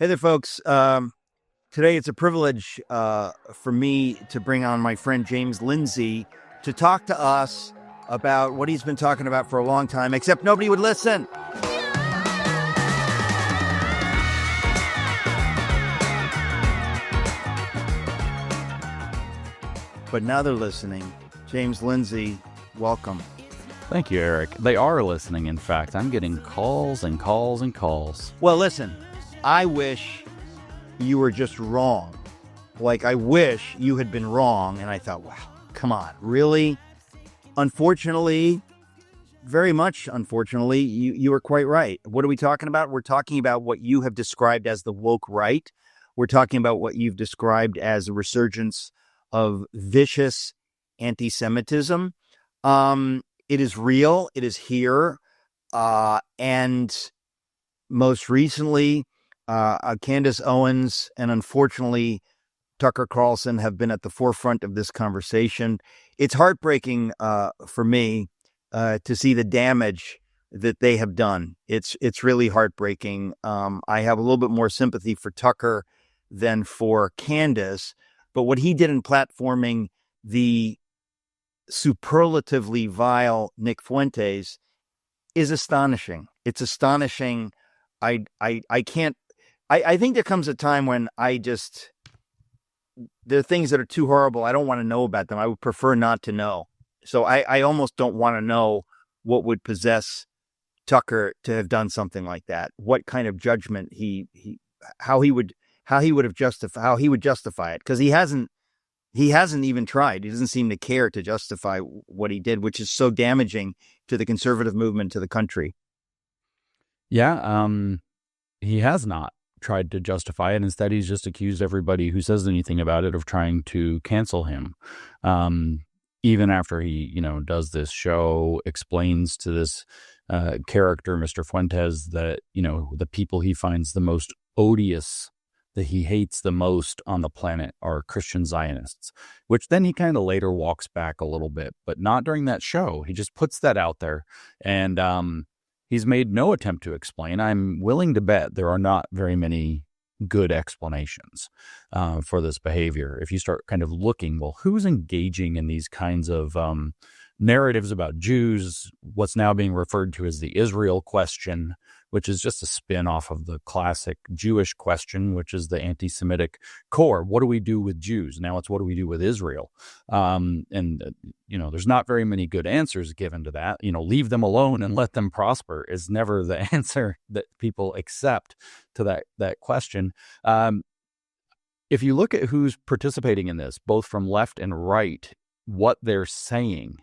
Hey there, folks. Today it's a privilege for me to bring on my friend James Lindsay to talk to us about what he's been talking about for a long time, except nobody would listen. But now they're listening. James Lindsay, welcome. Thank you, Eric. They are listening, in fact. I'm getting calls and calls and calls. Well, listen, I wish you were just wrong. Like, I wish you had been wrong. And I thought, wow, come on, really? Unfortunately, very much unfortunately, you were quite right. What are we talking about? We're talking about what you have described as the woke right. We're talking about what you've described as a resurgence of vicious anti-Semitism. It is real. It is here. And most recently, Candace, Owens, and unfortunately, Tucker Carlson have been at the forefront of this conversation. It's heartbreaking for me to see the damage that they have done. It's really heartbreaking. I have a little bit more sympathy for Tucker than for Candace, but what he did in platforming the superlatively vile Nick Fuentes is astonishing. It's astonishing. I can't. I think there comes a time when there are things that are too horrible. I don't want to know about them. I would prefer not to know. So I almost don't want to know what would possess Tucker to have done something like that. What kind of judgment how he would justify it, because he hasn't even tried. He doesn't seem to care to justify what he did, which is so damaging to the conservative movement, to the country. Yeah, he has not tried to justify it. Instead, he's just accused everybody who says anything about it of trying to cancel him. Even after he, does this show, explains to this character, Mr. Fuentes, that, the people he finds the most odious, that he hates the most on the planet, are Christian Zionists, which then he kind of later walks back a little bit, but not during that show. He just puts that out there, and he's made no attempt to explain. I'm willing to bet there are not very many good explanations for this behavior. If you start kind of looking, well, who's engaging in these kinds of narratives about Jews, what's now being referred to as the Israel question, which is just a spin off of the classic Jewish question, which is the anti-Semitic core. What do we do with Jews? Now it's what do we do with Israel? There's not very many good answers given to that. Leave them alone and let them prosper is never the answer that people accept to that question. If you look at who's participating in this, both from left and right, what they're saying,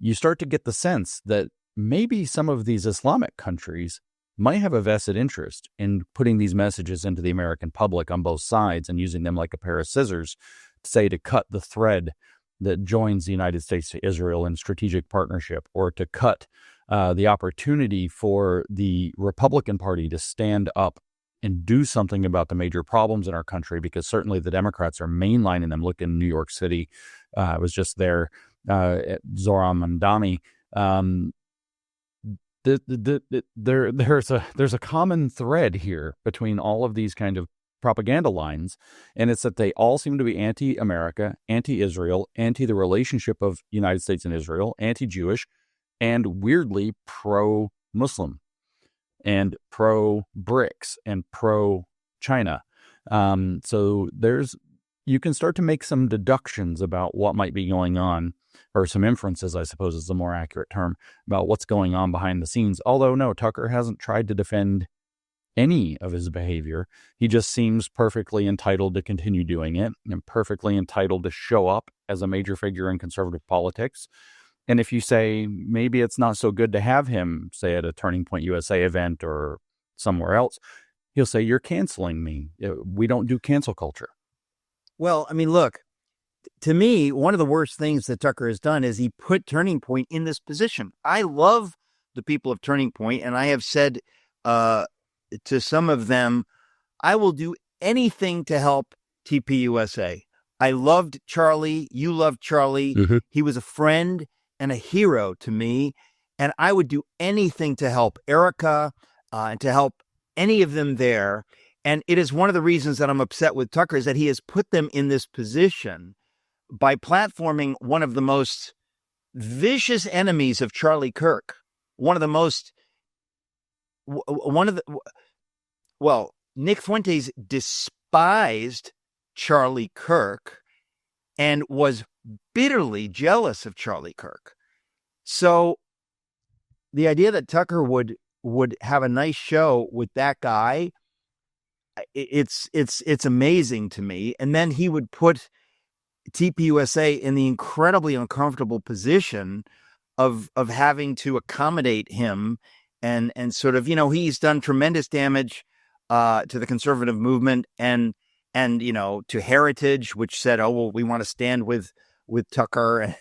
you start to get the sense that maybe some of these Islamic countries might have a vested interest in putting these messages into the American public on both sides and using them like a pair of scissors, to cut the thread that joins the United States to Israel in strategic partnership, or to cut the opportunity for the Republican Party to stand up and do something about the major problems in our country, because certainly the Democrats are mainlining them. Look in New York City. I was just there at Zohran Mamdani. There's a common thread here between all of these kind of propaganda lines, and it's that they all seem to be anti-America, anti-Israel, anti the relationship of United States and Israel, anti-Jewish, and weirdly pro-Muslim and pro-BRICS and pro-China. So you can start to make some deductions about what might be going on, or some inferences, I suppose is the more accurate term, about what's going on behind the scenes. Although, no, Tucker hasn't tried to defend any of his behavior. He just seems perfectly entitled to continue doing it, and perfectly entitled to show up as a major figure in conservative politics. And if you say maybe it's not so good to have him, say at a Turning Point USA event or somewhere else, he'll say, you're canceling me. We don't do cancel culture. Well, I mean, look, to me, one of the worst things that Tucker has done is he put Turning Point in this position. I love the people of Turning Point, and I have said to some of them, I will do anything to help TPUSA. I loved Charlie. You loved Charlie. Mm-hmm. He was a friend and a hero to me, and I would do anything to help Erica and to help any of them there. And it is one of the reasons that I'm upset with Tucker is that he has put them in this position by platforming one of the most vicious enemies of Charlie Kirk. Nick Fuentes despised Charlie Kirk and was bitterly jealous of Charlie Kirk. So the idea that Tucker would have a nice show with that guy, it's amazing to me. And then he would put TPUSA in the incredibly uncomfortable position of having to accommodate him and sort of, he's done tremendous damage to the conservative movement and to Heritage, which said, oh, well, we want to stand with Tucker.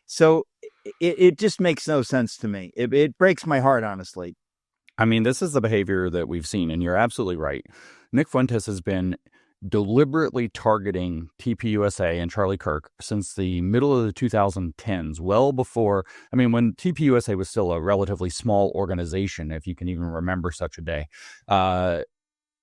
So it just makes no sense to me. It breaks my heart, honestly. I mean, this is the behavior that we've seen, and you're absolutely right. Nick Fuentes has been deliberately targeting TPUSA and Charlie Kirk since the middle of the 2010s, well before, when TPUSA was still a relatively small organization, if you can even remember such a day.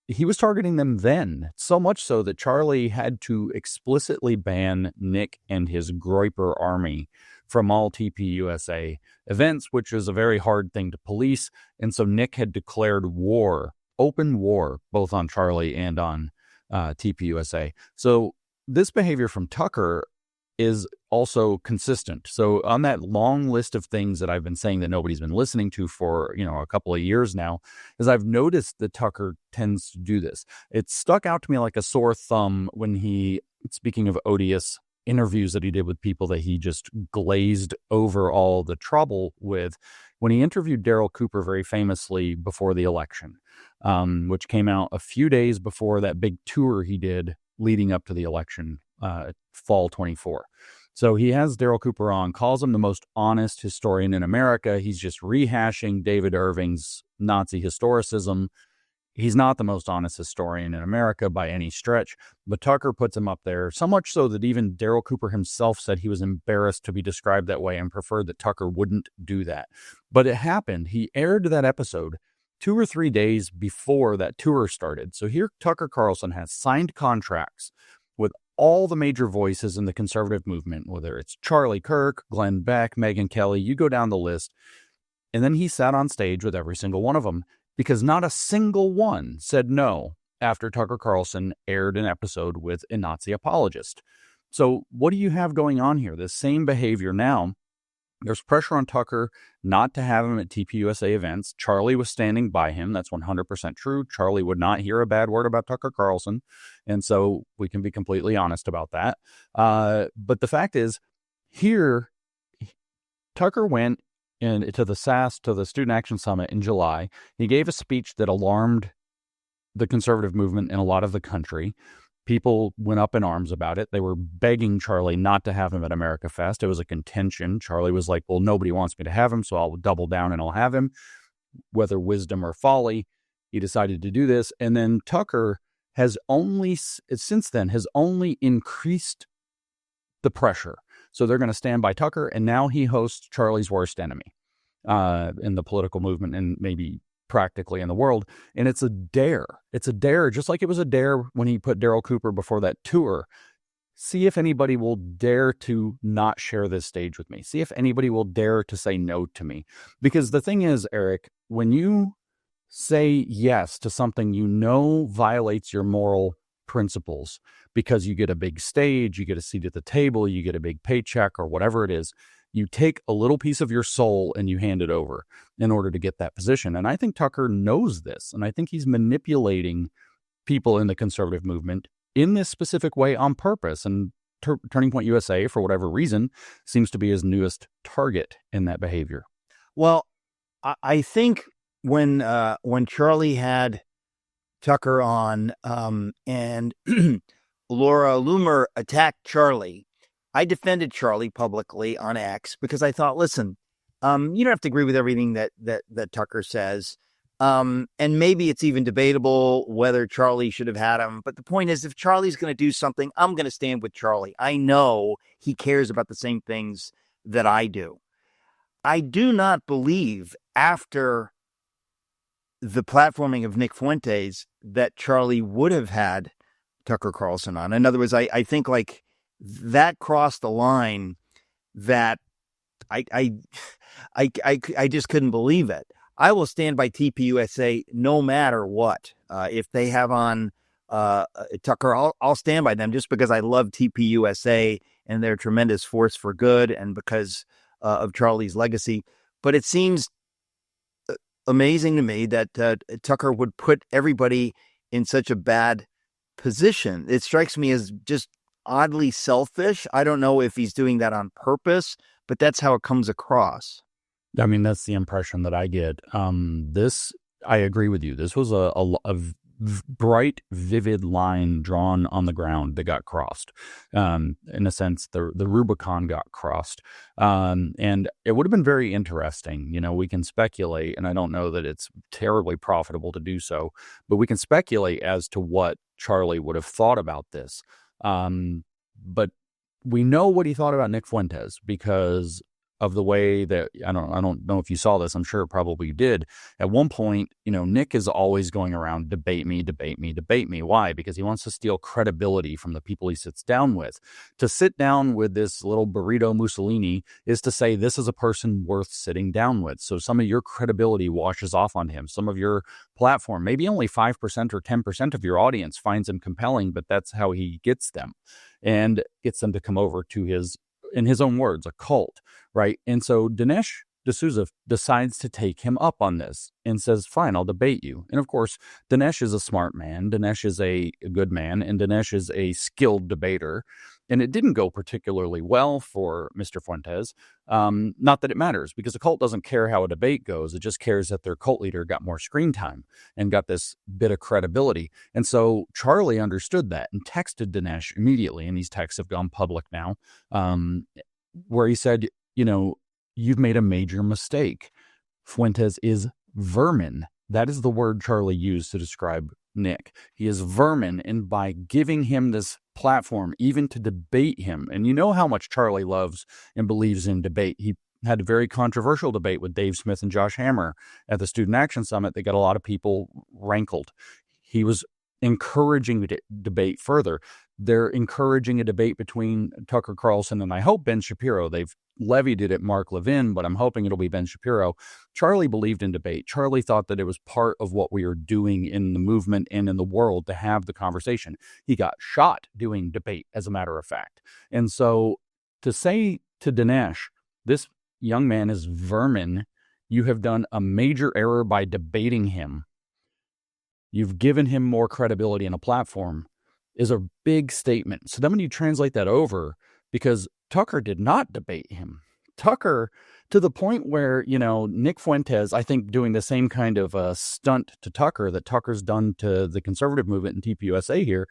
He was targeting them then, so much so that Charlie had to explicitly ban Nick and his Groyper army from all TPUSA events, which is a very hard thing to police. And so Nick had declared war, open war, both on Charlie and on TPUSA. So this behavior from Tucker is also consistent. So on that long list of things that I've been saying that nobody's been listening to for, a couple of years now, is I've noticed that Tucker tends to do this. It stuck out to me like a sore thumb when he, speaking of odious interviews that he did with people that he just glazed over all the trouble with, when he interviewed Daryl Cooper very famously before the election, which came out a few days before that big tour he did leading up to the election, fall 24. So he has Daryl Cooper on, calls him the most honest historian in America. He's just rehashing David Irving's Nazi historicism. He's not the most honest historian in America by any stretch, but Tucker puts him up there, so much so that even Daryl Cooper himself said he was embarrassed to be described that way and preferred that Tucker wouldn't do that. But it happened. He aired that episode 2 or 3 days before that tour started. So here Tucker Carlson has signed contracts with all the major voices in the conservative movement, whether it's Charlie Kirk, Glenn Beck, Megyn Kelly, you go down the list. And then he sat on stage with every single one of them, because not a single one said no after Tucker Carlson aired an episode with a Nazi apologist. So what do you have going on here? The same behavior now. There's pressure on Tucker not to have him at TPUSA events. Charlie was standing by him. That's 100% true. Charlie would not hear a bad word about Tucker Carlson. And so we can be completely honest about that. But the fact is, here, Tucker went to the SAS, to the Student Action Summit in July. He gave a speech that alarmed the conservative movement in a lot of the country. People went up in arms about it. They were begging Charlie not to have him at America Fest. It was a contention. Charlie was like, well, nobody wants me to have him, so I'll double down and I'll have him, whether wisdom or folly. He decided to do this. And then Tucker has since then increased the pressure. So they're going to stand by Tucker, and now he hosts Charlie's worst enemy in the political movement and maybe practically in the world. And it's a dare. It's a dare, just like it was a dare when he put Daryl Cooper before that tour. See if anybody will dare to not share this stage with me. See if anybody will dare to say no to me. Because the thing is, Eric, when you say yes to something you know violates your moral principles, because you get a big stage, you get a seat at the table, you get a big paycheck or whatever it is, you take a little piece of your soul and you hand it over in order to get that position. And I think Tucker knows this. And I think he's manipulating people in the conservative movement in this specific way on purpose. And Turning Point USA, for whatever reason, seems to be his newest target in that behavior. Well, I think when Charlie had Tucker on and Laura Loomer attacked Charlie, I defended Charlie publicly on X because I thought, listen, you don't have to agree with everything that Tucker says. And maybe it's even debatable whether Charlie should have had him. But the point is, if Charlie's going to do something, I'm going to stand with Charlie. I know he cares about the same things that I do. I do not believe after the platforming of Nick Fuentes that Charlie would have had Tucker Carlson on. In other words, I think like that crossed the line that I just couldn't believe it. I will stand by TPUSA no matter what. If they have on Tucker, I'll stand by them just because I love TPUSA and their tremendous force for good and because of Charlie's legacy. But it seems amazing to me that Tucker would put everybody in such a bad position. It strikes me as just oddly selfish. I don't know if he's doing that on purpose, but that's how it comes across. I mean, that's the impression that I get. I agree with you. This was a bright, vivid line drawn on the ground that got crossed. In a sense, the Rubicon got crossed. And it would have been very interesting. You know, we can speculate, and I don't know that it's terribly profitable to do so, but we can speculate as to what Charlie would have thought about this. But we know what he thought about Nick Fuentes because of the way that I don't know if you saw this. I'm sure probably you did. At one point, you know, Nick is always going around, debate me. Why? Because he wants to steal credibility from the people he sits down with. To sit down with this little burrito Mussolini is to say this is a person worth sitting down with. So some of your credibility washes off on him. Some of your platform, maybe only 5% or 10% of your audience finds him compelling, but that's how he gets them and gets them to come over to his, in his own words, a cult, right? And so Dinesh D'Souza decides to take him up on this and says, fine, I'll debate you. And of course, Dinesh is a smart man. Dinesh is a good man, and Dinesh is a skilled debater. And it didn't go particularly well for Mr. Fuentes. Not that it matters, because a cult doesn't care how a debate goes. It just cares that their cult leader got more screen time and got this bit of credibility. And so Charlie understood that and texted Dinesh immediately. And these texts have gone public now, where he said, you know, you've made a major mistake. Fuentes is vermin. That is the word Charlie used to describe Nick. He is vermin, and by giving him this platform, even to debate him, and you know how much Charlie loves and believes in debate. He had a very controversial debate with Dave Smith and Josh Hammer at the Student Action Summit that got a lot of people rankled. He was encouraging the debate further. They're encouraging a debate between Tucker Carlson and I hope Ben Shapiro. They've levied it at Mark Levin, but I'm hoping it'll be Ben Shapiro. Charlie believed in debate. Charlie thought that it was part of what we are doing in the movement and in the world to have the conversation. He got shot doing debate, as a matter of fact. And so to say to Dinesh, this young man is vermin, you have done a major error by debating him. You've given him more credibility and a platform, is a big statement. So then when you translate that over, because Tucker did not debate him. Tucker, to the point where, you know, Nick Fuentes, I think, doing the same kind of stunt to Tucker that Tucker's done to the conservative movement in TPUSA here.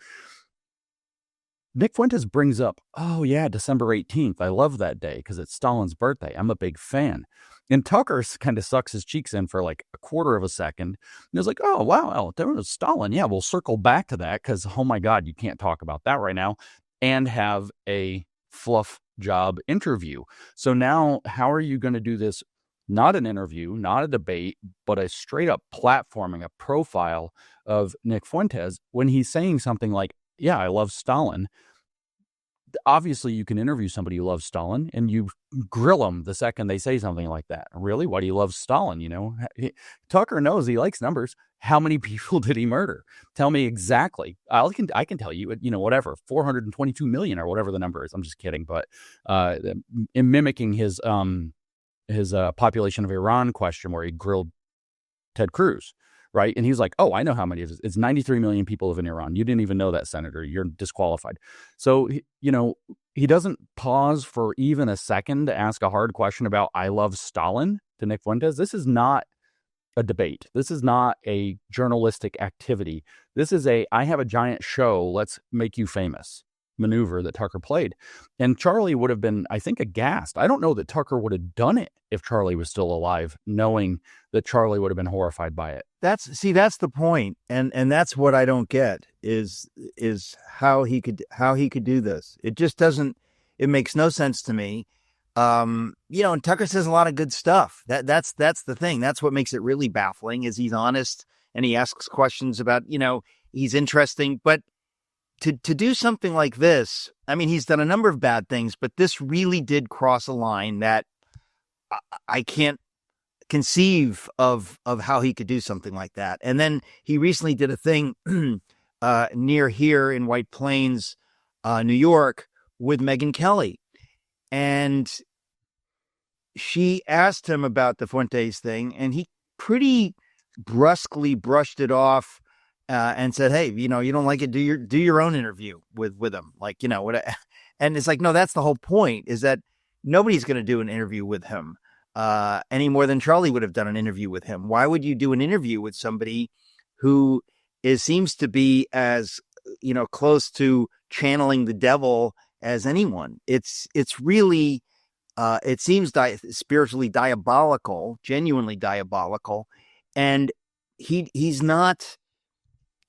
Nick Fuentes brings up, oh yeah, December 18th. I love that day because it's Stalin's birthday. I'm a big fan. And Tucker kind of sucks his cheeks in for like a quarter of a second. And he's like, oh, wow, there was Stalin. Yeah, we'll circle back to that because, oh my God, you can't talk about that right now. And have a fluff job interview. So now how are you going to do this? Not an interview, not a debate, but a straight up platforming, a profile of Nick Fuentes when he's saying something like, yeah, I love Stalin. Obviously, you can interview somebody who loves Stalin and you grill them the second they say something like that. Really? Why do you love Stalin? You know, Tucker knows he likes numbers. How many people did he murder? Tell me exactly. I can tell you, you know, whatever, 422 million or whatever the number is. I'm just kidding. But in mimicking his population of Iran question where he grilled Ted Cruz. Right. And he's like, oh, I know how many it is. It's 93 million people live in Iran. You didn't even know that, Senator. You're disqualified. So, you know, he doesn't pause for even a second to ask a hard question about I love Stalin to Nick Fuentes. This is not a debate. This is not a journalistic activity. This is I have a giant show. Let's make you famous maneuver that Tucker played. And Charlie would have been, I think, aghast. I don't know that Tucker would have done it if Charlie was still alive, knowing that Charlie would have been horrified by it. That's the point. And that's what I don't get is how he could do this. It just doesn't, it makes no sense to me. And Tucker says a lot of good stuff. That's the thing. That's what makes it really baffling is he's honest and he asks questions about, he's interesting, but to do something like this, I mean, he's done a number of bad things, but this really did cross a line that I can't conceive of how he could do something like that. And then he recently did a thing near here in White Plains, New York, with Megyn Kelly. And she asked him about the Fuentes thing, and he pretty brusquely brushed it off and said, "Hey, you don't like it? Do your own interview with him, like what?" And it's like, no, that's the whole point. Is that nobody's going to do an interview with him any more than Charlie would have done an interview with him. Why would you do an interview with somebody who seems to be as close to channeling the devil as anyone? It's really it seems spiritually diabolical, genuinely diabolical, and he's not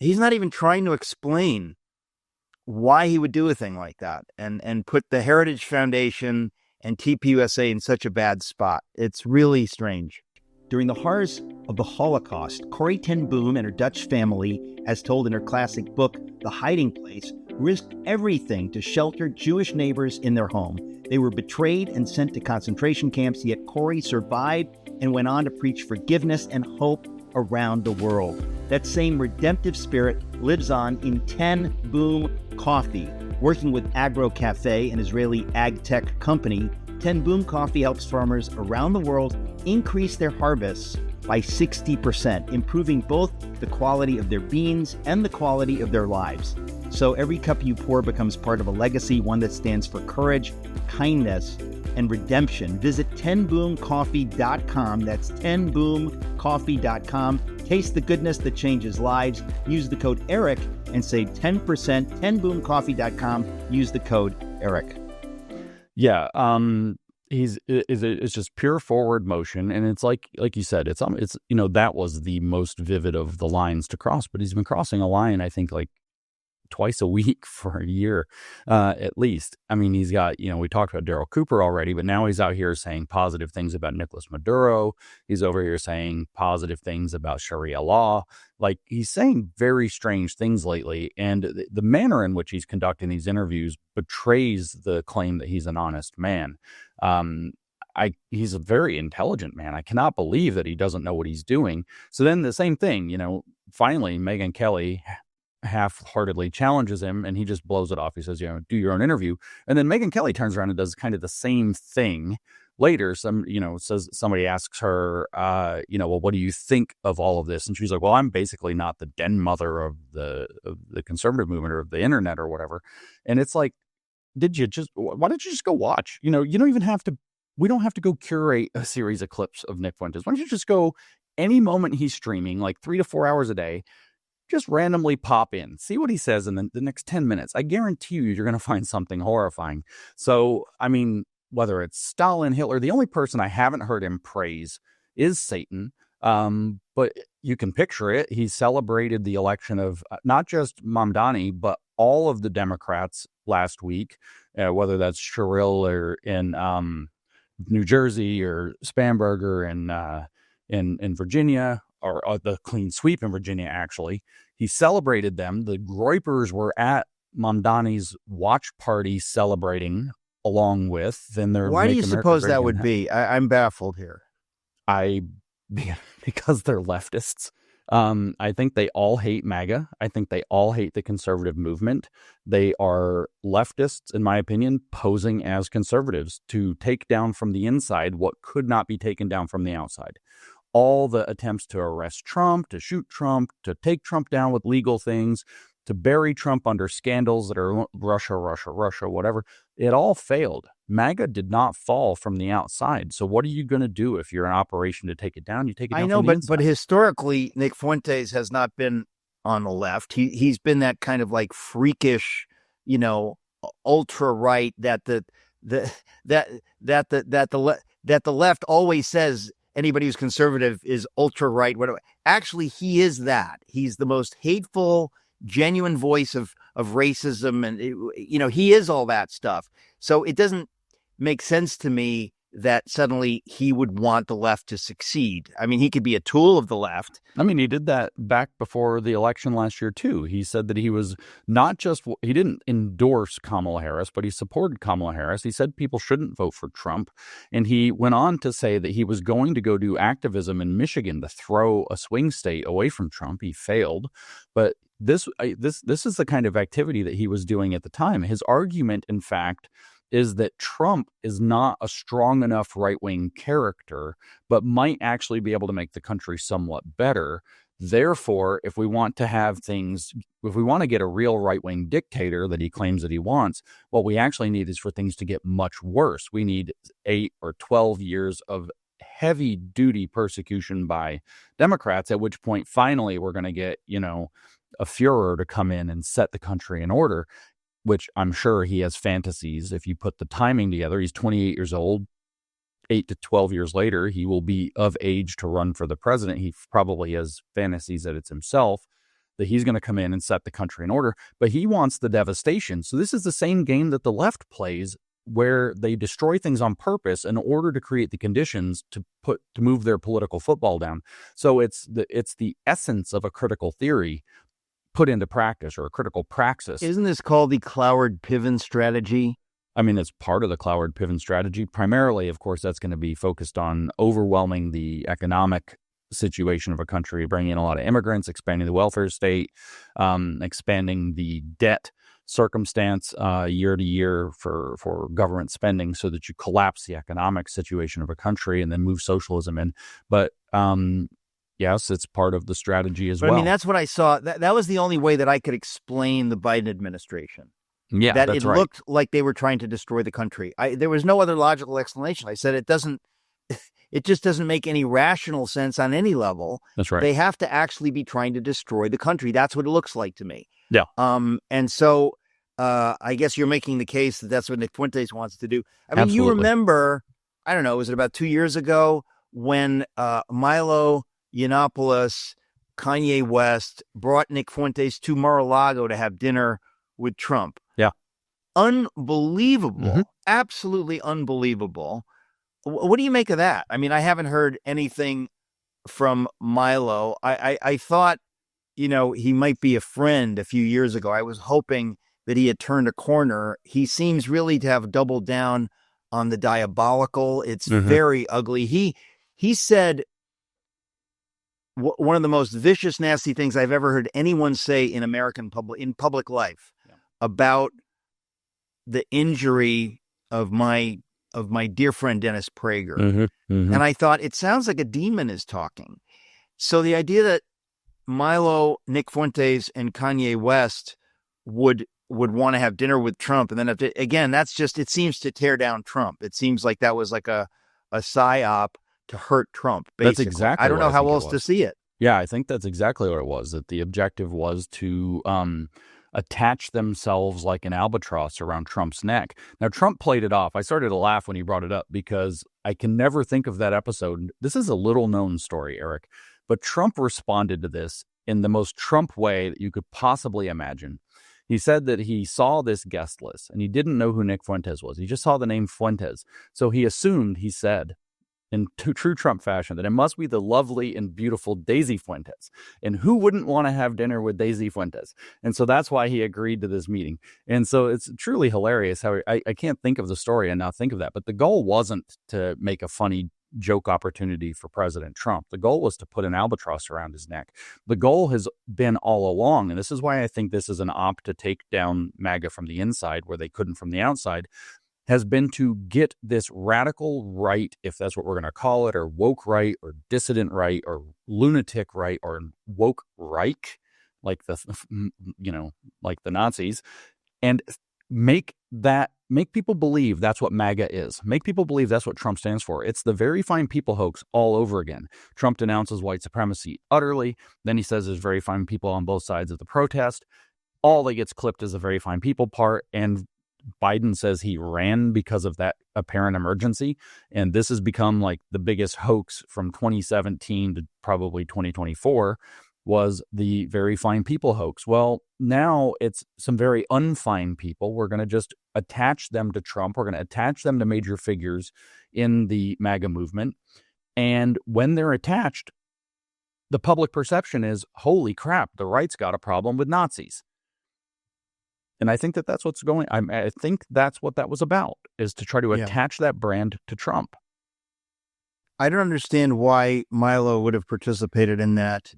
even trying to explain why he would do a thing like that and put the Heritage Foundation and TPUSA in such a bad spot. It's really strange. During the horrors of the Holocaust, Corrie ten Boom and her Dutch family, as told in her classic book, The Hiding Place, risked everything to shelter Jewish neighbors in their home. They were betrayed and sent to concentration camps, yet Corrie survived and went on to preach forgiveness and hope around the world. That same redemptive spirit lives on in Ten Boom Coffee. Working with Agro Cafe, an Israeli ag tech company, Ten Boom Coffee helps farmers around the world increase their harvests by 60%, improving both the quality of their beans and the quality of their lives. So every cup you pour becomes part of a legacy, one that stands for courage, kindness, and redemption. Visit tenboomcoffee.com. That's tenboomcoffee.com. Taste the goodness that changes lives. Use the code ERIC and save 10%. tenboomcoffee.com. Use the code ERIC. Yeah, it's just pure forward motion, and it's like you said, it's that was the most vivid of the lines to cross, but he's been crossing a line, I think, like twice a week for a year, at least. I mean, he's got, we talked about Daryl Cooper already, but now he's out here saying positive things about Nicolas Maduro. He's over here saying positive things about Sharia law. Like, he's saying very strange things lately. And the manner in which he's conducting these interviews betrays the claim that he's an honest man. He's a very intelligent man. I cannot believe that he doesn't know what he's doing. So then the same thing, finally, Megyn Kelly half-heartedly challenges him, and he just blows it off. He says, do your own interview. And then Megyn Kelly turns around and does kind of the same thing later. Says somebody asks her, well, what do you think of all of this? And she's like, well, I'm basically not the den mother of the conservative movement or of the internet or whatever. And it's like, why don't you just go watch? You don't even have to, we don't have to go curate a series of clips of Nick Fuentes. Why don't you just go any moment he's streaming, like 3 to 4 hours a day, just randomly pop in, see what he says in the next 10 minutes. I guarantee you're going to find something horrifying. So, I mean, whether it's Stalin, Hitler, the only person I haven't heard him praise is Satan. But you can picture it. He celebrated the election of not just Mamdani, but all of the Democrats last week, whether that's Sherrill or in New Jersey or Spamberger in Virginia, or the clean sweep in Virginia, actually. He celebrated them. The Groypers were at Mamdani's watch party celebrating along with. Then they're Why do you suppose that would be? I'm baffled here. Because they're leftists. I think they all hate MAGA. I think they all hate the conservative movement. They are leftists, in my opinion, posing as conservatives to take down from the inside what could not be taken down from the outside. All the attempts to arrest Trump, to shoot Trump, to take Trump down with legal things, to bury Trump under scandals that are Russia, whatever, it all failed. MAGA did not fall from the outside. So what are you going to do if you're in operation to take it down? You take it down from the inside. But historically, Nick Fuentes has not been on the left. He's been that kind of like freakish, ultra right that the left always says anybody who's conservative is ultra right. Whatever. Actually, he is that. He's the most hateful, genuine voice of racism, and he is all that stuff. So it doesn't. make sense to me that suddenly he would want the left to succeed. I mean, he could be a tool of the left. I mean, he did that back before the election last year, too. He said that he was not just, he didn't endorse Kamala Harris, but he supported Kamala Harris. He said people shouldn't vote for Trump. And he went on to say that he was going to go do activism in Michigan to throw a swing state away from Trump. He failed. But this is the kind of activity that he was doing at the time. His argument, in fact, is that Trump is not a strong enough right-wing character, but might actually be able to make the country somewhat better. Therefore, if we want to have things, if we want to get a real right-wing dictator that he claims that he wants, what we actually need is for things to get much worse. We need 8 or 12 years of heavy-duty persecution by Democrats, at which point, finally, we're going to get, a Führer to come in and set the country in order, which I'm sure he has fantasies. If you put the timing together, he's 28 years old. 8 to 12 years later, he will be of age to run for the president. He probably has fantasies that it's himself, that he's going to come in and set the country in order. But he wants the devastation. So this is the same game that the left plays, where they destroy things on purpose in order to create the conditions to move their political football down. So it's the essence of a critical theory put into practice, or a critical praxis. Isn't this called the Cloward-Piven strategy? I mean, it's part of the Cloward-Piven strategy. Primarily, of course, that's going to be focused on overwhelming the economic situation of a country, bringing in a lot of immigrants, expanding the welfare state, expanding the debt circumstance year to year for government spending, so that you collapse the economic situation of a country and then move socialism in. But yes, it's part of the strategy as well. I mean, that's what I saw. That was the only way that I could explain the Biden administration. Yeah, that that's it right. looked like they were trying to destroy the country. There was no other logical explanation. I said it just doesn't make any rational sense on any level. That's right. They have to actually be trying to destroy the country. That's what it looks like to me. Yeah. And so I guess you're making the case that that's what Nick Fuentes wants to do. I mean, Absolutely. You remember, I don't know, was it about 2 years ago when Milo, Yiannopoulos, Kanye West brought Nick Fuentes to Mar-a-Lago to have dinner with Trump? Yeah. Unbelievable. Mm-hmm. Absolutely unbelievable. What do you make of that? I mean, I haven't heard anything from Milo. I thought, he might be a friend a few years ago. I was hoping that he had turned a corner. He seems really to have doubled down on the diabolical. It's very ugly. He said one of the most vicious, nasty things I've ever heard anyone say in public life about the injury of my dear friend Dennis Prager. And I thought, it sounds like a demon is talking. So the idea that Milo, Nick Fuentes, and Kanye West would want to have dinner with Trump, and then again, that's just, it seems to tear down Trump. It seems like that was like a psyop to hurt Trump, basically. That's exactly. I don't know how else to see it. Yeah, I think that's exactly what it was. That the objective was to attach themselves like an albatross around Trump's neck. Now, Trump played it off. I started to laugh when he brought it up because I can never think of that episode. This is a little known story, Eric, but Trump responded to this in the most Trump way that you could possibly imagine. He said that he saw this guest list and he didn't know who Nick Fuentes was. He just saw the name Fuentes. So he assumed, he said, in true Trump fashion, that it must be the lovely and beautiful Daisy Fuentes. And who wouldn't want to have dinner with Daisy Fuentes? And so that's why he agreed to this meeting. And so it's truly hilarious how I can't think of the story and now think of that. But the goal wasn't to make a funny joke opportunity for President Trump. The goal was to put an albatross around his neck. The goal has been all along, and this is why I think this is an op to take down MAGA from the inside where they couldn't from the outside, has been to get this radical right, if that's what we're going to call it, or woke right, or dissident right, or lunatic right, or woke Reich, like the Nazis, and make people believe that's what MAGA is. Make people believe that's what Trump stands for. It's the very fine people hoax all over again. Trump denounces white supremacy utterly. Then he says there's very fine people on both sides of the protest. All that gets clipped is the very fine people part, and Biden says he ran because of that apparent emergency. And this has become like the biggest hoax from 2017 to probably 2024, was the very fine people hoax. Well, now it's some very unfine people. We're going to just attach them to Trump. We're going to attach them to major figures in the MAGA movement. And when they're attached, the public perception is, holy crap, the right's got a problem with Nazis. And I think that that's what's going. I think that's what that was about, is to try to attach that brand to Trump. I don't understand why Milo would have participated in that.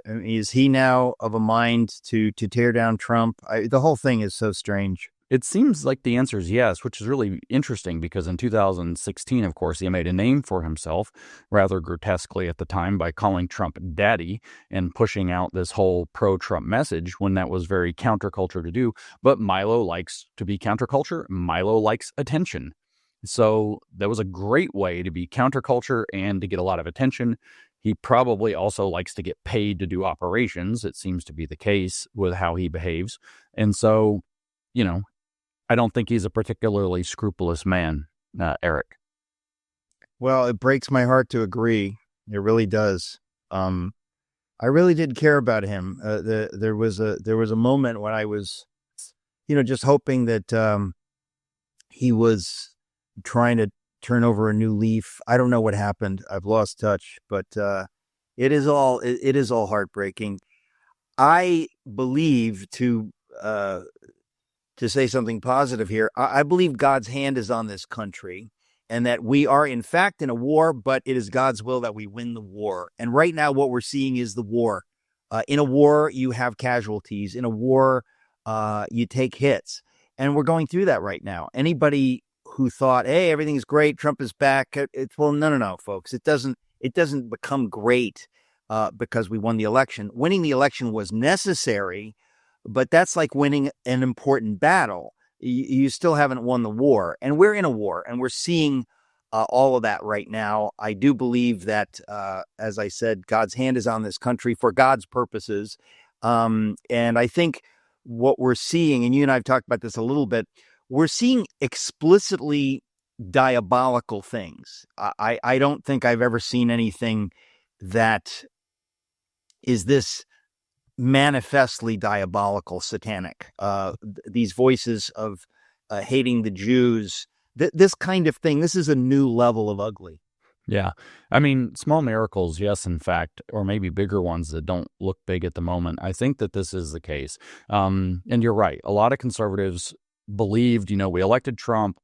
Is he now of a mind to tear down Trump? The whole thing is so strange. It seems like the answer is yes, which is really interesting because in 2016, of course, he made a name for himself rather grotesquely at the time by calling Trump daddy and pushing out this whole pro-Trump message when that was very counterculture to do. But Milo likes to be counterculture. Milo likes attention. So that was a great way to be counterculture and to get a lot of attention. He probably also likes to get paid to do operations. It seems to be the case with how he behaves. And so, I don't think he's a particularly scrupulous man, Eric. Well, it breaks my heart to agree. It really does. I really did care about him. There was a moment when I was, just hoping that he was trying to turn over a new leaf. I don't know what happened. I've lost touch, but it is all heartbreaking. I believe to say something positive here, I believe God's hand is on this country and that we are in fact in a war, but it is God's will that we win the war. And right now what we're seeing is the war. In a war, you have casualties. In a war, you take hits. And we're going through that right now. Anybody who thought, hey, everything's great, Trump is back. No, folks. It doesn't become great because we won the election. Winning the election was necessary, but that's like winning an important battle. You still haven't won the war, and we're in a war, and we're seeing all of that right now. I do believe that, as I said, God's hand is on this country for God's purposes. And I think what we're seeing, and you and I have talked about this a little bit, we're seeing explicitly diabolical things. I don't think I've ever seen anything that is this manifestly diabolical, satanic. These voices of hating the Jews, this kind of thing, this is a new level of ugly. Yeah. I mean, small miracles, yes, in fact, or maybe bigger ones that don't look big at the moment. I think that this is the case. And you're right. A lot of conservatives believed, we elected Trump,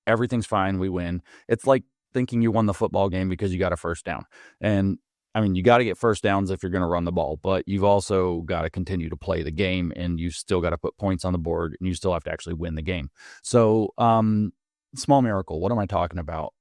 everything's fine, we win. It's like thinking you won the football game because you got a first down. And I mean, you got to get first downs if you're going to run the ball, but you've also got to continue to play the game, and you've still got to put points on the board, and you still have to actually win the game. So, small miracle, what am I talking about?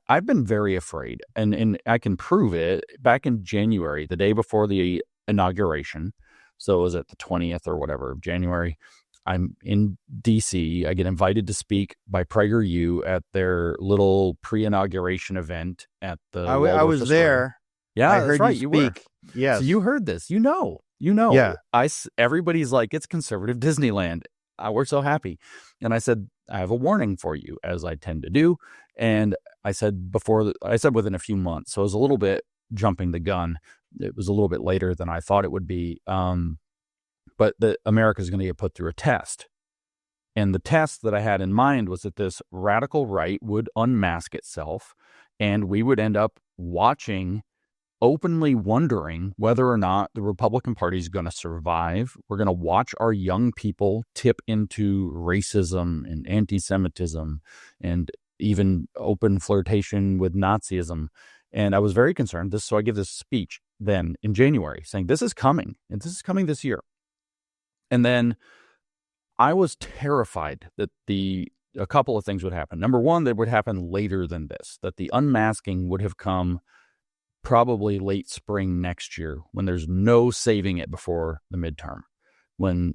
I've been very afraid, and I can prove it. Back in January, the day before the inauguration, so it was at the 20th or whatever of January, I'm in D.C. I get invited to speak by PragerU at their little pre-inauguration event at the I was there. Yeah, I that's heard right. you speak. Yes. So you heard this. You know. Yeah. Everybody's like, it's conservative Disneyland. We're so happy. And I said, I have a warning for you, as I tend to do. And I said within a few months. So it was a little bit jumping the gun. It was a little bit later than I thought it would be. But America is going to get put through a test. And the test that I had in mind was that this radical right would unmask itself, and we would end up openly wondering whether or not the Republican Party is going to survive. We're going to watch our young people tip into racism and anti-Semitism and even open flirtation with Nazism. And I was very concerned. So I give this speech then in January saying this is coming, and this is coming this year. And then I was terrified that a couple of things would happen. Number one, that would happen later than this, that the unmasking would have come probably late spring next year, when there's no saving it before the midterm, when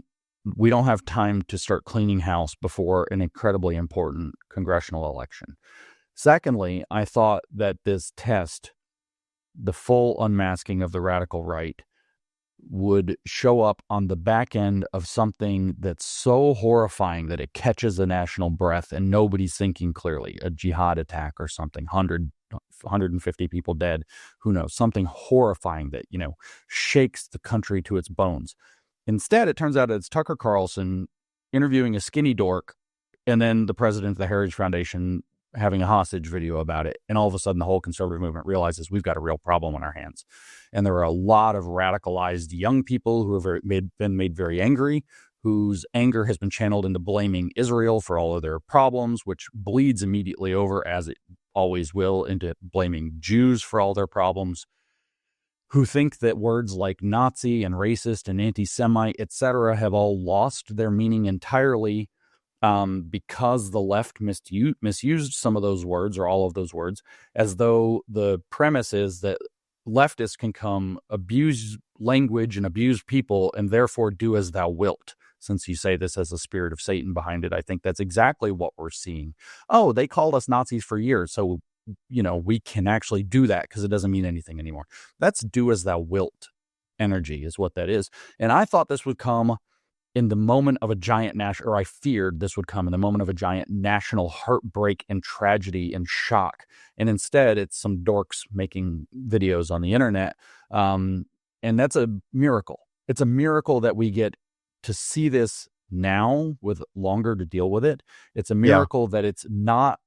we don't have time to start cleaning house before an incredibly important congressional election. Secondly, I thought that this test, the full unmasking of the radical right, would show up on the back end of something that's so horrifying that it catches the national breath and nobody's thinking clearly, a jihad attack or something, 100 150 people dead, who knows, something horrifying that, shakes the country to its bones. Instead, it turns out it's Tucker Carlson interviewing a skinny dork, and then the president of the Heritage Foundation having a hostage video about it. And all of a sudden, the whole conservative movement realizes we've got a real problem on our hands. And there are a lot of radicalized young people who have been made very angry, whose anger has been channeled into blaming Israel for all of their problems, which bleeds immediately over, as it always will, into blaming Jews for all their problems, who think that words like Nazi and racist and anti-Semite, etc., have all lost their meaning entirely because the left misused some of those words, or all of those words, as though the premise is that leftists can come abuse language and abuse people and therefore do as thou wilt. Since you say this has the spirit of Satan behind it, I think that's exactly what we're seeing. Oh, they called us Nazis for years, so we can actually do that because it doesn't mean anything anymore. That's do as thou wilt energy is what that is. And I thought this would come in the moment of a giant national, or I feared this would come in the moment of a giant national heartbreak and tragedy and shock. And instead, it's some dorks making videos on the internet. And that's a miracle. It's a miracle that we get to see this now with longer to deal with it. It's a miracle that it's not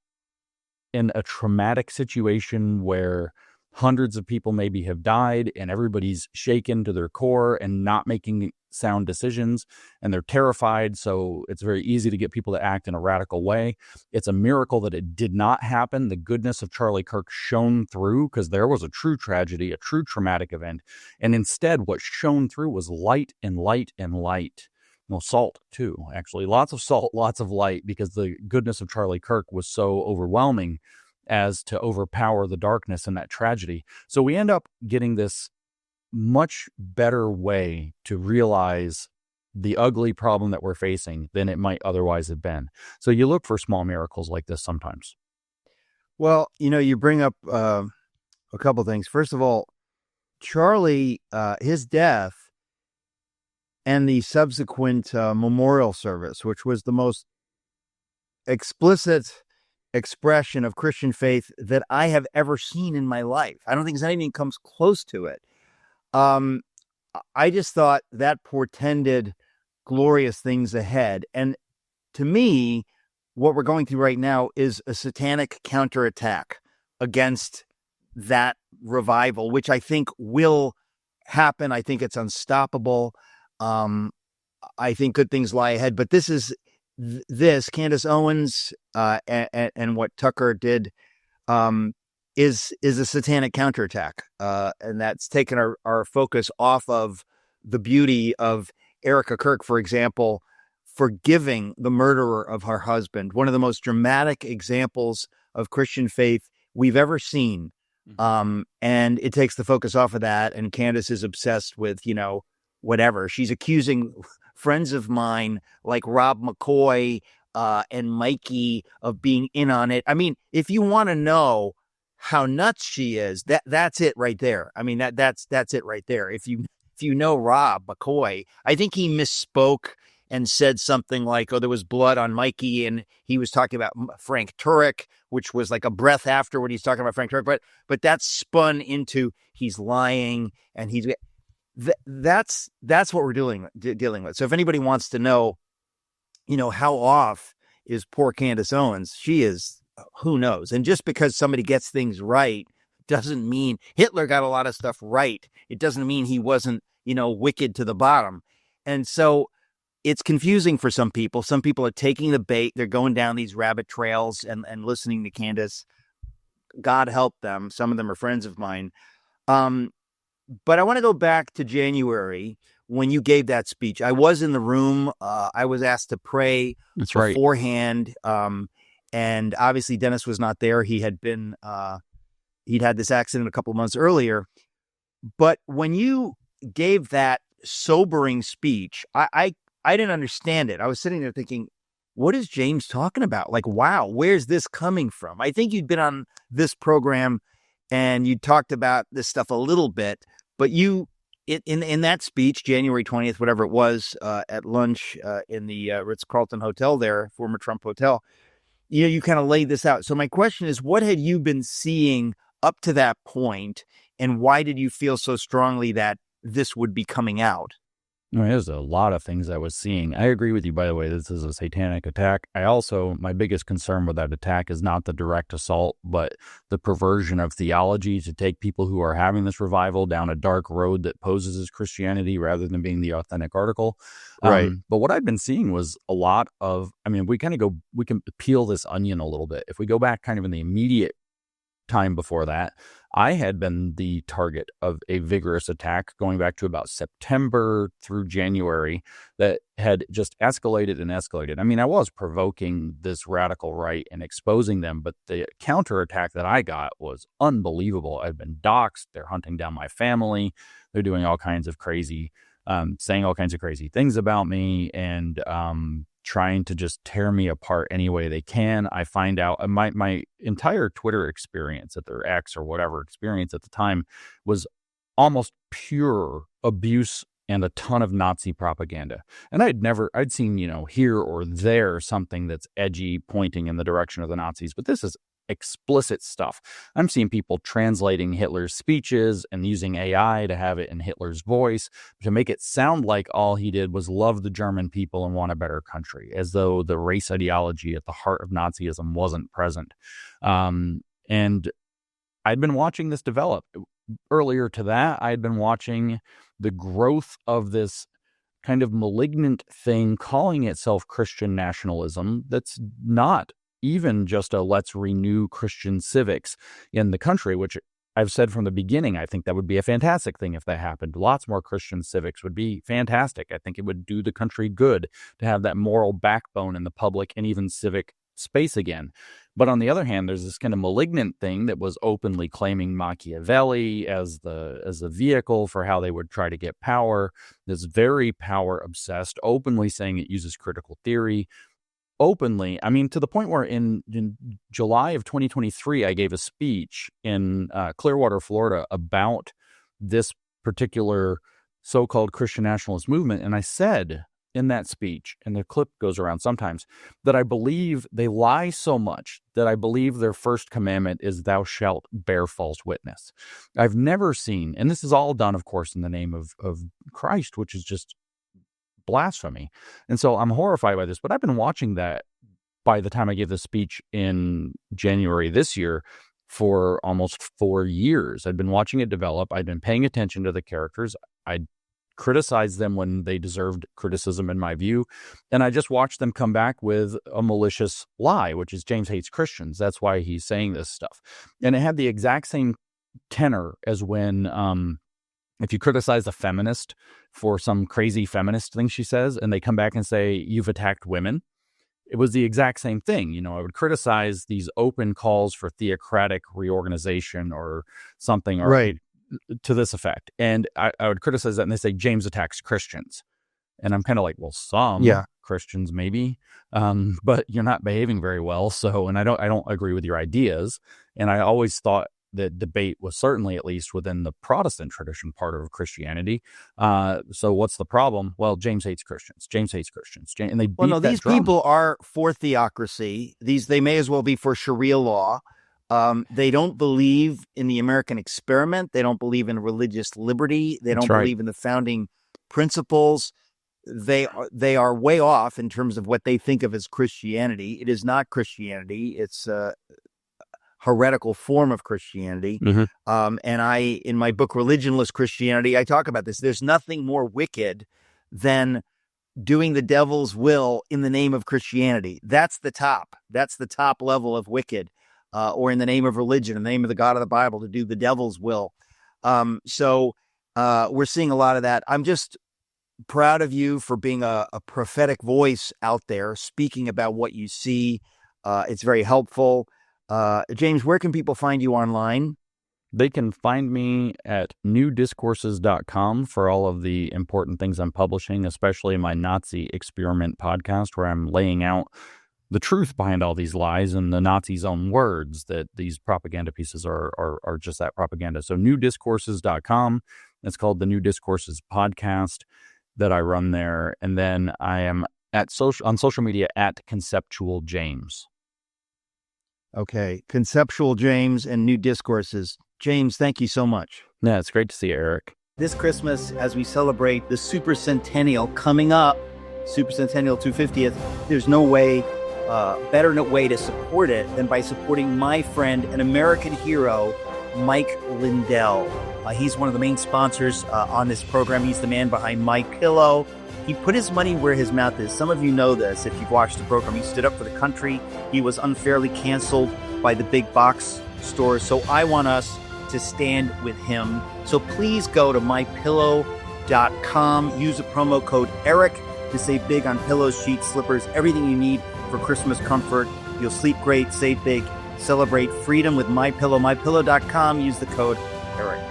in a traumatic situation where hundreds of people maybe have died and everybody's shaken to their core and not making sound decisions, and they're terrified. So it's very easy to get people to act in a radical way. It's a miracle that it did not happen. The goodness of Charlie Kirk shone through, because there was a true tragedy, a true traumatic event. And instead, what shone through was light and light and light. Well, salt too, actually. Lots of salt, lots of light, because the goodness of Charlie Kirk was so overwhelming as to overpower the darkness in that tragedy. So we end up getting this much better way to realize the ugly problem that we're facing than it might otherwise have been. So you look for small miracles like this sometimes. Well, you bring up a couple things. First of all, Charlie, his death and the subsequent memorial service, which was the most explicit expression of Christian faith that I have ever seen in my life. I don't think there's anything comes close to it. I just thought that portended glorious things ahead. And to me, what we're going through right now is a satanic counterattack against that revival, which I think will happen. I think it's unstoppable. I think good things lie ahead. But this Candace Owens and what Tucker did is a satanic counterattack. And that's taken our focus off of the beauty of Erica Kirk, for example, forgiving the murderer of her husband, one of the most dramatic examples of Christian faith we've ever seen. And it takes the focus off of that. And Candace is obsessed with, whatever. She's accusing friends of mine like Rob McCoy and Mikey of being in on it. I mean, if you want to know how nuts she is, that's it right there. I mean, that's it right there. If you know Rob McCoy, I think he misspoke and said something like, oh, there was blood on Mikey, and he was talking about Frank Turek, which was like a breath after what he's talking about Frank Turek. But that's spun into he's lying, and that's what we're dealing with. So if anybody wants to know, how off is poor Candace Owens, she is, who knows? And just because somebody gets things right doesn't mean Hitler got a lot of stuff right. It doesn't mean he wasn't, wicked to the bottom. And so it's confusing for some people. Some people are taking the bait. They're going down these rabbit trails and listening to Candace. God help them. Some of them are friends of mine. But I want to go back to January when you gave that speech. I was in the room. I was asked to pray beforehand. And obviously Dennis was not there. He had been, he'd had this accident a couple of months earlier. But when you gave that sobering speech, I didn't understand it. I was sitting there thinking, what is James talking about? Like, wow, where's this coming from? I think you'd been on this program and you talked about this stuff a little bit, but in that speech, January 20th, whatever it was, at lunch in the Ritz-Carlton Hotel there, former Trump Hotel, you kind of laid this out. So my question is, what had you been seeing up to that point, and why did you feel so strongly that this would be coming out? I mean, there's a lot of things I was seeing. I agree with you, by the way. This is a satanic attack. My biggest concern with that attack is not the direct assault, but the perversion of theology to take people who are having this revival down a dark road that poses as Christianity rather than being the authentic article. Right. But what I've been seeing was a lot of, we can peel this onion a little bit. If we go back kind of in the immediate time before that, I had been the target of a vigorous attack going back to about September through January that had just escalated and escalated. I was provoking this radical right and exposing them, but the counterattack that I got was unbelievable. I'd been doxxed. They're hunting down my family. They're doing all kinds of crazy, saying all kinds of crazy things about me, and trying to just tear me apart any way they can. I find out my entire Twitter experience at their X or whatever experience at the time was almost pure abuse and a ton of Nazi propaganda. And I'd seen, here or there something that's edgy pointing in the direction of the Nazis, but this is explicit stuff. I'm seeing people translating Hitler's speeches and using AI to have it in Hitler's voice to make it sound like all he did was love the German people and want a better country, as though the race ideology at the heart of Nazism wasn't present. And I'd been watching this develop. Earlier to that, I'd been watching the growth of this kind of malignant thing calling itself Christian nationalism that's not even just a let's renew Christian civics in the country, which I've said from the beginning, I think that would be a fantastic thing if that happened. Lots more Christian civics would be fantastic. I think it would do the country good to have that moral backbone in the public and even civic space again. But on the other hand, there's this kind of malignant thing that was openly claiming Machiavelli as the vehicle for how they would try to get power. This very power obsessed, openly saying it uses critical theory. Openly, to the point where in July of 2023, I gave a speech in Clearwater, Florida, about this particular so-called Christian nationalist movement. And I said in that speech, and the clip goes around sometimes, that I believe they lie so much that I believe their first commandment is thou shalt bear false witness. I've never seen, and this is all done, of course, in the name of Christ, which is just blasphemy. And so I'm horrified by this, but I've been watching that by the time I gave the speech in January this year for almost 4 years. I'd been watching it develop. I'd been paying attention to the characters. I'd criticized them when they deserved criticism in my view. And I just watched them come back with a malicious lie, which is James hates Christians. That's why he's saying this stuff. And it had the exact same tenor as when, if you criticize a feminist for some crazy feminist thing she says, and they come back and say, you've attacked women, it was the exact same thing. I would criticize these open calls for theocratic reorganization or something, or Right. to this effect. And I would criticize that, and they say, James attacks Christians. And I'm kind of like, well, some Christians maybe, but you're not behaving very well. So, and I don't agree with your ideas. And I always thought that debate was certainly, at least within the Protestant tradition, part of Christianity. So what's the problem? Well, James hates Christians. James hates Christians. And they beat that these drum. people are for theocracy. They may as well be for Sharia law. They don't believe in the American experiment. They don't believe in religious liberty. They don't believe in the founding principles. They are way off in terms of what they think of as Christianity. It is not Christianity. It's a heretical form of Christianity. Mm-hmm. And in my book, Religionless Christianity, I talk about this. There's nothing more wicked than doing the devil's will in the name of Christianity. That's the top. That's the top level of wicked. Or in the name of religion, in the name of the God of the Bible, to do the devil's will. So we're seeing a lot of that. I'm just proud of you for being a prophetic voice out there, speaking about what you see. It's very helpful. James, where can people find you online? They can find me at newdiscourses.com for all of the important things I'm publishing, especially my Nazi Experiment podcast, where I'm laying out the truth behind all these lies and the Nazis' own words, that these propaganda pieces are just that propaganda. So newdiscourses.com. It's called the New Discourses podcast that I run there. And then I am on social media at Conceptual James. Okay. Conceptual James and New Discourses. James, thank you so much. Yeah, it's great to see you, Eric. This Christmas, as we celebrate the Super Centennial coming up, Super Centennial 250th, there's no way, better way to support it than by supporting my friend, an American hero, Mike Lindell. He's one of the main sponsors on this program. He's the man behind My Pillow. He put his money where his mouth is. Some of you know this if you've watched the program. He stood up for the country. He was unfairly canceled by the big box stores. So I want us to stand with him. So please go to mypillow.com. Use the promo code ERIC to save big on pillows, sheets, slippers, everything you need for Christmas comfort. You'll sleep great, save big, celebrate freedom with My Pillow. Mypillow.com. Use the code ERIC.